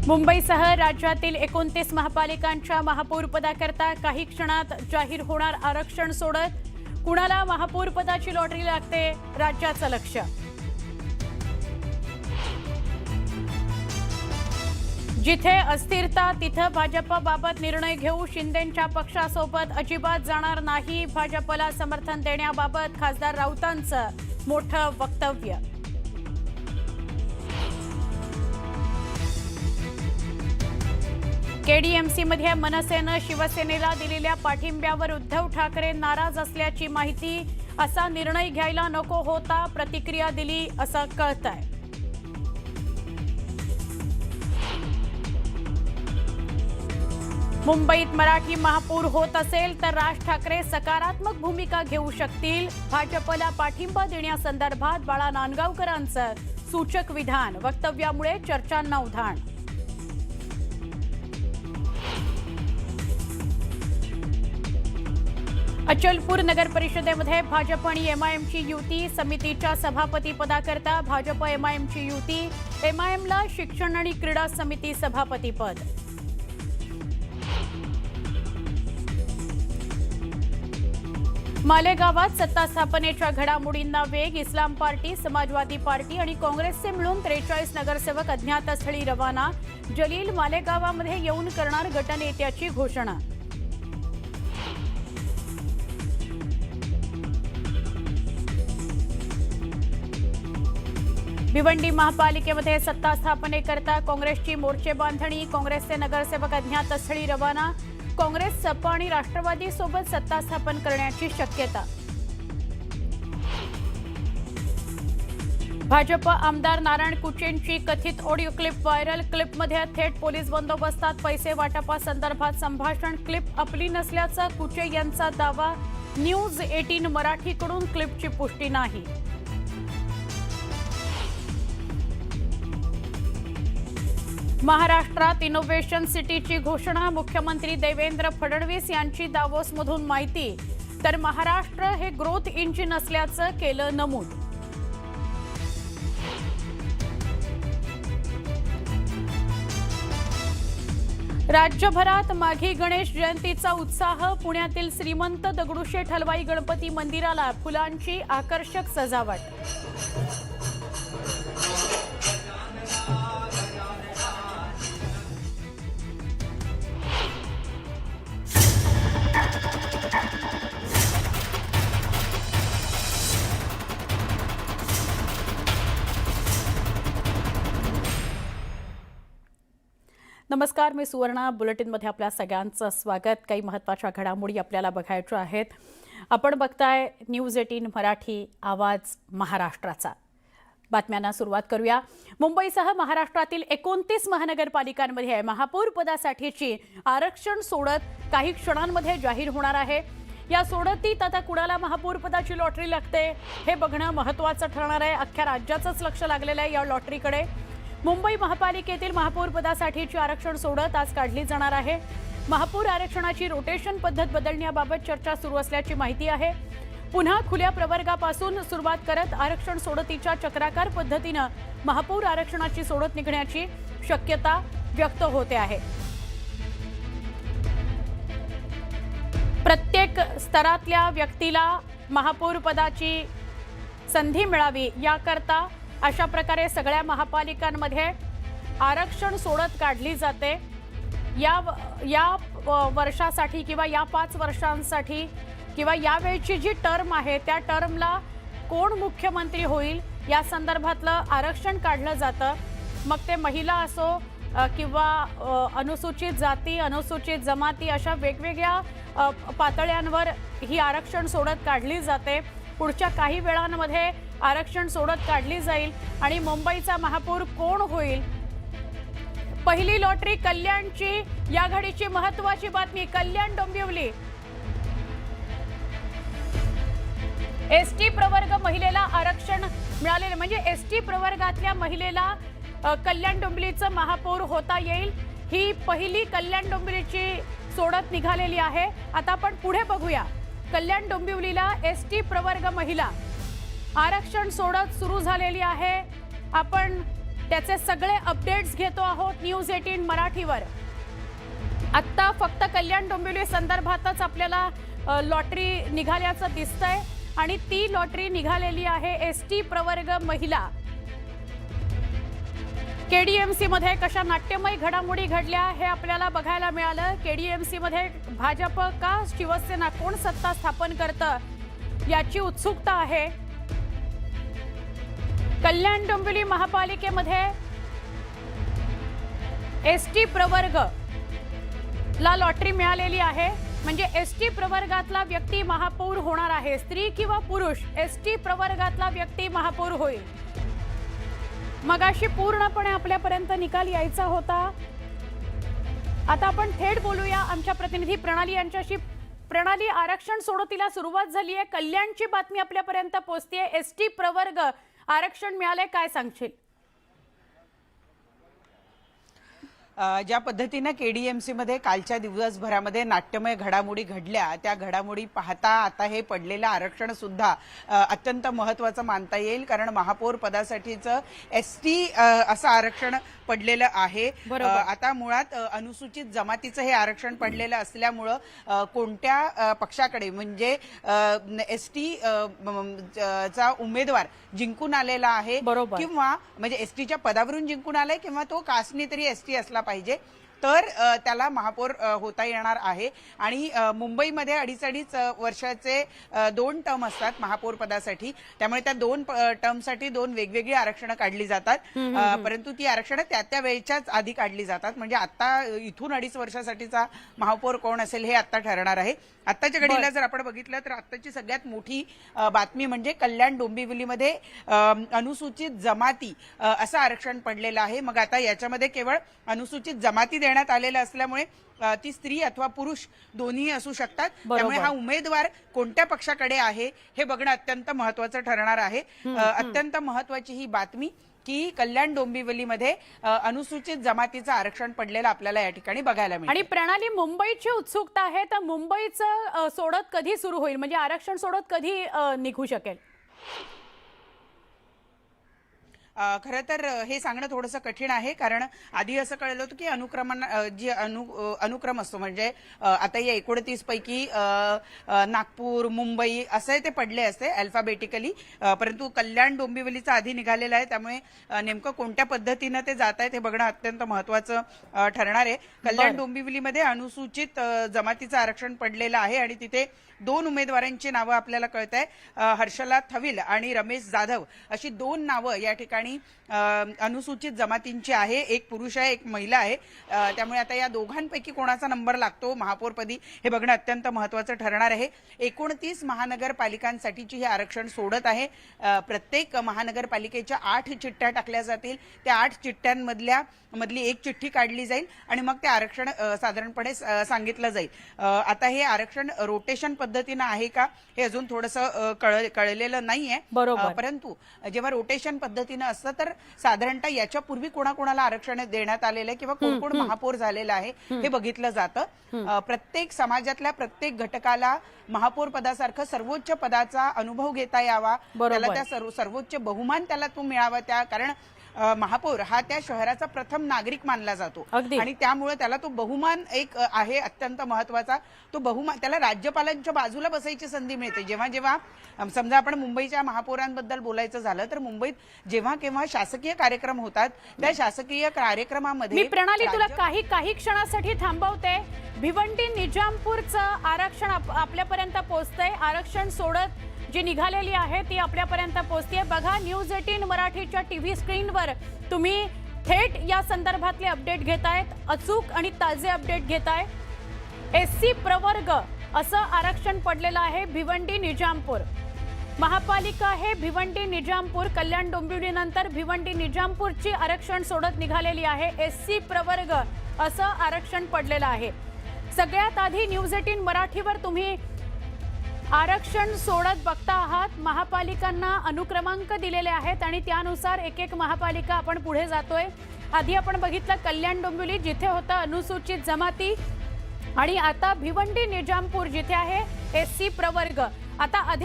मुंबईसह राज्यातील 29 महापालिकांच्या महापौरपदाकरता काही क्षणात जाहीर होणार आरक्षण सोडत. कुणाला महापौरपदाची लॉटरी लागते, राज्याचं लक्ष. जिथे अस्थिरता तिथं भाजपबाबत निर्णय घेऊ. शिंदेंच्या पक्षासोबत अजिबात जाणार नाही. भाजपला समर्थन देण्याबाबत खासदार राऊतांचं मोठं वक्तव्य. केडीएमसीमध्ये मनसेनं शिवसेनेला दिलेल्या पाठिंब्यावर उद्धव ठाकरे नाराज असल्याची माहिती. असा निर्णय घ्यायला नको होता, प्रतिक्रिया दिली असं कळतंय. मुंबईत मराठी महापौर होत असेल तर राज ठाकरे सकारात्मक भूमिका घेऊ शकतील. भाजपला पाठिंबा देण्यासंदर्भात बाळा नांदगावकरांचं सूचक विधान. वक्तव्यामुळे चर्चांना उधाण. अचलपूर नगर परिषदेमध्ये भाजप आणि एमआयएमची युती. समितीच्या सभापती पदाकरता भाजप एमआयएमची युती. एमआयएमला शिक्षण आणि क्रीडा समिती सभापतीपद. मालेगावात सत्ता स्थापनेच्या घडामोडींना वेग. इस्लाम पार्टी, समाजवादी पार्टी आणि काँग्रेसचे मिळून 43 नगरसेवक अज्ञातस्थळी रवाना. जलील मालेगावामध्ये येऊन करणार गटनेत्याची घोषणा. भिवंडी महापालिकेमध्ये सत्ता स्थापनेकरता काँग्रेसची मोर्चे बांधणी. काँग्रेसचे नगरसेवक अज्ञातस्थळी रवाना. काँग्रेस, सपा आणि राष्ट्रवादी सोबत सत्ता स्थापन करण्याची शक्यता. भाजप आमदार नारायण कुचेंची कथित ऑडिओ क्लिप व्हायरल. क्लिपमध्ये थेट पोलीस बंदोबस्तात पैसे वाटपासंदर्भात संभाषण. क्लिप आपली नसल्याचा कुचे यांचा दावा. न्यूज 18 मराठीकडून क्लिपची पुष्टी नाही. महाराष्ट्रात इनोव्हेशन सिटीची घोषणा. मुख्यमंत्री देवेंद्र फडणवीस यांची दावोसमधून माहिती. तर महाराष्ट्र हे ग्रोथ इंजिन असल्याचं केलं नमूद. राज्यभरात माघी गणेश जयंतीचा उत्साह. पुण्यातील श्रीमंत दगडूशेठ हलवाई गणपती मंदिराला फुलांची आकर्षक सजावट. नमस्कार, मी सुवर्णा. बुलेटिनमध्ये आपल्या सगळ्यांचं स्वागत. काही महत्त्वाच्या घडामोडी आपल्याला बघायच्या आहेत. आपण बघताय न्यूज 18 मराठी, आवाज महाराष्ट्राचा. बातम्यांना सुरुवात करूया. मुंबईसह महाराष्ट्रातील 29 महानगरपालिकांमध्ये महापौर पदासाठीची आरक्षण सोडत काही क्षणांमध्ये जाहीर होणार आहे. या सोडतीत आता कुणाला महापौर पदाची लॉटरी लागते हे बघणं महत्त्वाचं ठरणार आहे. अख्ख्या राज्याचंच लक्ष लागलेलं आहे या लॉटरीकडे. मुंबई महापालिकेतील महापौर पदासाठीची आरक्षण सोडत आज काढली जाणार आहे. महापौर आरक्षणाची रोटेशन पद्धत बदलण्याबाबत चर्चा सुरू असल्याची माहिती आहे. पुन्हा खुल्या प्रवर्गापासून सुरुवात करत आरक्षण सोडतीच्या चक्राकार पद्धतीनं महापौर आरक्षणाची सोडत निघण्याची शक्यता व्यक्त होते आहे. प्रत्येक स्तरातल्या व्यक्तीला महापौर पदाची संधी मिळावी याकरता अशा प्रकारे सगळ्या महापालिकांमध्ये आरक्षण सोडत काढली जाते. या वर्षासाठी किंवा या 5 वर्षांसाठी किंवा यावेळची जी टर्म आहे त्या टर्मला कोण मुख्यमंत्री होईल या संदर्भातलं आरक्षण काढलं जातं. मग ते महिला असो किंवा अनुसूचित जाती, अनुसूचित जमाती अशा वेगवेगळ्या पातळ्यांवर ही आरक्षण सोडत काढली जाते. पुढच्या काही वेळांमध्ये आरक्षण सोडत काढली जाईल आणि मुंबईचा महापौर कोण होईल. पहिली लॉटरी कल्याणची. या घडीची महत्त्वाची बातमी. कल्याण डोंबिवली एसटी प्रवर्ग महिलेला आरक्षण मिळालेले, म्हणजे एसटी प्रवर्गातल्या महिलेला कल्याण डोंबिवलीचं महापौर होता येईल. ही पहिली कल्याण डोंबिवलीची सोडत निघालेली आहे. आता आपण पुढे बघूया. कल्याण डोंबिवलीला एसटी प्रवर्ग महिला आरक्षण सोडत सुरू झालेली आहे. आपण त्याचे सगळे अपडेट्स घेतो आहोत न्यूज 18 मराठीवर। आता फक्त कल्याण डोंबिवली संदर्भातच आपल्याला लॉटरी निघाल्याचं दिसतंय आणि ती लॉटरी निघालेली आहे एसटी प्रवर्ग महिला। केडीएमसी मध्ये कशा नाट्यमय घडामोडी घडल्या हे आपल्याला बघायला मिळालं। केडीएमसी मध्ये भाजप का शिवसेना कोण सत्ता स्थापन करतं याची उत्सुकता आहे। कल्याण डोंबिवली महापालिकेमध्ये एसटी प्रवर्ग ला लॉटरी मिळालेली आहे, म्हणजे एसटी प्रवर्गातला व्यक्ती महापौर होणार आहे। स्त्री किंवा पुरुष एसटी प्रवर्गातला व्यक्ती महापौर होईल। मगाशी पूर्णपणे आपल्यापर्यंत निकाल यायचा होता। आता आपण थेट बोलूया आमच्या प्रतिनिधी प्रणाली यांच्याशी। प्रणाली, आरक्षण सोडतीला सुरुवात झाली आहे, कल्याणची बातमी आपल्यापर्यंत पोहोचतेय। एसटी प्रवर्ग आरक्षण मिळाले, काय सांगशील? ज्या पद्धतीने केडीएमसी मध्ये कालच्या दिवसभरामध्ये नाट्यमय घडामोडी घडल्या, त्या घडामोडी पाहता आता हे पडलेलं आरक्षण सुद्धा अत्यंत महत्त्वाचं मानता येईल, कारण महापौर पदासाठीचं एसटी असं आरक्षण पडलेलं आहे। आता मुळात अनुसूचित जमातीचं हे आरक्षण पडलेलं असल्यामुळं कोणत्या पक्षाकडे म्हणजे एसटी चा उमेदवार जिंकून आलेला आहे किंवा म्हणजे एसटीच्या पदावरून जिंकून आलाय किंवा तो कास्टने तरी एसटी असला पाहिजे तर त्याला महापौर होता येणार आहे। आणि मुंबईमध्ये अडीच वर्षाचे 2 टर्म असतात महापौर पदासाठी, त्यामुळे त्या 2 टर्मसाठी 2 वेगवेगळी आरक्षणं काढली जातात, परंतु ती आरक्षणं त्या वेळच्याच आधी काढली जातात। म्हणजे आता इथून 2.5 वर्षासाठीचा महापौर कोण असेल हे आता ठरणार आहे। आत्ताच्या घडीला जर आपण बघितलं तर आत्ताची सगळ्यात मोठी बातमी म्हणजे कल्याण डोंबिवलीमध्ये अनुसूचित जमाती असं आरक्षण पडलेलं आहे। मग आता याच्यामध्ये केवळ अनुसूचित जमाती देण्यात आलेलं असल्यामुळे ती स्त्री अथवा पुरुष दोन्ही असू शकतात, त्यामुळे हा उमेदवार कोणत्या पक्षाकडे आहे हे बघणं अत्यंत महत्त्वाचं ठरणार आहे। अत्यंत महत्त्वाची ही बातमी की कल्याण डोंबिवलीमध्ये अनुसूचित जमातीचं आरक्षण पडलेलं आपल्याला या ठिकाणी बघायला मिळेल। आणि प्रणाली, मुंबईची उत्सुकता आहे, तर मुंबईचं सोडत कधी सुरू होईल, म्हणजे आरक्षण सोडत कधी निघू शकेल? खरं तर हे सांगणं थोडंसं कठीण आहे, कारण आधी असं कळलं होतं की अनुक्रम असतो, म्हणजे आता या 29 पैकी नागपूर मुंबई असे ते पडले असते अल्फाबेटिकली, परंतु कल्याण डोंबिवलीचा आधी निघालेला आहे, त्यामुळे नेमकं कोणत्या पद्धतीनं ते जात आहेत हे बघणं अत्यंत महत्त्वाचं ठरणार आहे। कल्याण डोंबिवलीमध्ये अनुसूचित जमातीचं आरक्षण पडलेलं आहे आणि तिथे 2 उमेदवारांची नावं आपल्याला कळत आहे, हर्षला थविल आणि रमेश जाधव अशी 2 नावं या ठिकाणी अनुसूचित जमातींची आहे। एक पुरुष आहे, एक महिला आहे, त्यामुळे आता या दोघांपैकी कोणाचा नंबर लागतो महापौरपदी हे बघणं अत्यंत महत्त्वाचं ठरणार आहे। 29 महानगरपालिकांसाठीची हे आरक्षण सोडत आहे। प्रत्येक महानगरपालिकेच्या 8 चिठ्ठ्या टाकल्या जातील, त्या 8 चिठ्ठ्यांमधली एक चिठ्ठी काढली जाईल आणि मग ते आरक्षण साधारणपणे सांगितलं जाईल। आता हे आरक्षण रोटेशन पद्धतीनं आहे का हे अजून थोडंसं कळलेलं नाहीये, परंतु जेव्हा रोटेशन पद्धतीनं असतं तर साधारणतः याच्यापूर्वी कोणाकोणाला आरक्षण देण्यात आलेलं आहे किंवा कोण कोण महापौर झालेलं आहे हे बघितलं जातं। प्रत्येक समाजातल्या प्रत्येक घटकाला महापौर पदासारखं सर्वोच्च पदाचा अनुभव घेता यावा, त्याला त्या सर्वोच्च बहुमान त्याला तो मिळावा, त्या कारण महापौर हा त्या शहराचा प्रथम नागरिक मानला जातो आणि त्यामुळे त्याला तो बहुमान एक आहे अत्यंत महत्त्वाचा। तो बहुमान त्याला राज्यपालांच्या बाजूला बसायची संधी मिळते। जेव्हा जेव्हा समजा आपण मुंबईच्या महापौरांबद्दल बोलायचं झालं तर मुंबईत जेव्हा केव्हा शासकीय कार्यक्रम होतात, त्या शासकीय कार्यक्रमामध्ये मी प्रणाली तुला काही क्षणासाठी थांबवते। भिवंडी निजामपूरचं आरक्षण आपल्यापर्यंत पोहोचतंय, आरक्षण सोडत जी निघालेली आहे ती आपल्यापर्यंत पोहोचते। बघा, न्यूज 18 मराठीच्या टीव्ही स्क्रीनवर तुम्ही थेट या संदर्भातले अपडेट घेतायत, अचूक आणि ताजे अपडेट घेताय। एससी प्रवर्ग असं आरक्षण पडलेलं आहे भिवंडी निजामपूर। महापालिका हे भिवंडी निजामपूर, कल्याण डोंबिवली नंतर भिवंडी निजामपूरची आरक्षण सोडत निघालेली आहे। एससी प्रवर्ग असं आरक्षण पडलेलं आहे। सगळ्यात आधी न्यूज 18 मराठीवर तुम्ही आरक्षण सोडत बघता आहात। महापालिकांना अनुक्रमांक दिलेले आहेत आणि त्यानुसार एक एक महापालिका आपण पुढे जातोय। आधी आपण बघितलं कल्याण डोंबिवली जिथे होतं अनुसूचित जमाती, आणि आता भिवंडी निजामपूर जिथे आहे एससी प्रवर्ग। आता अधिक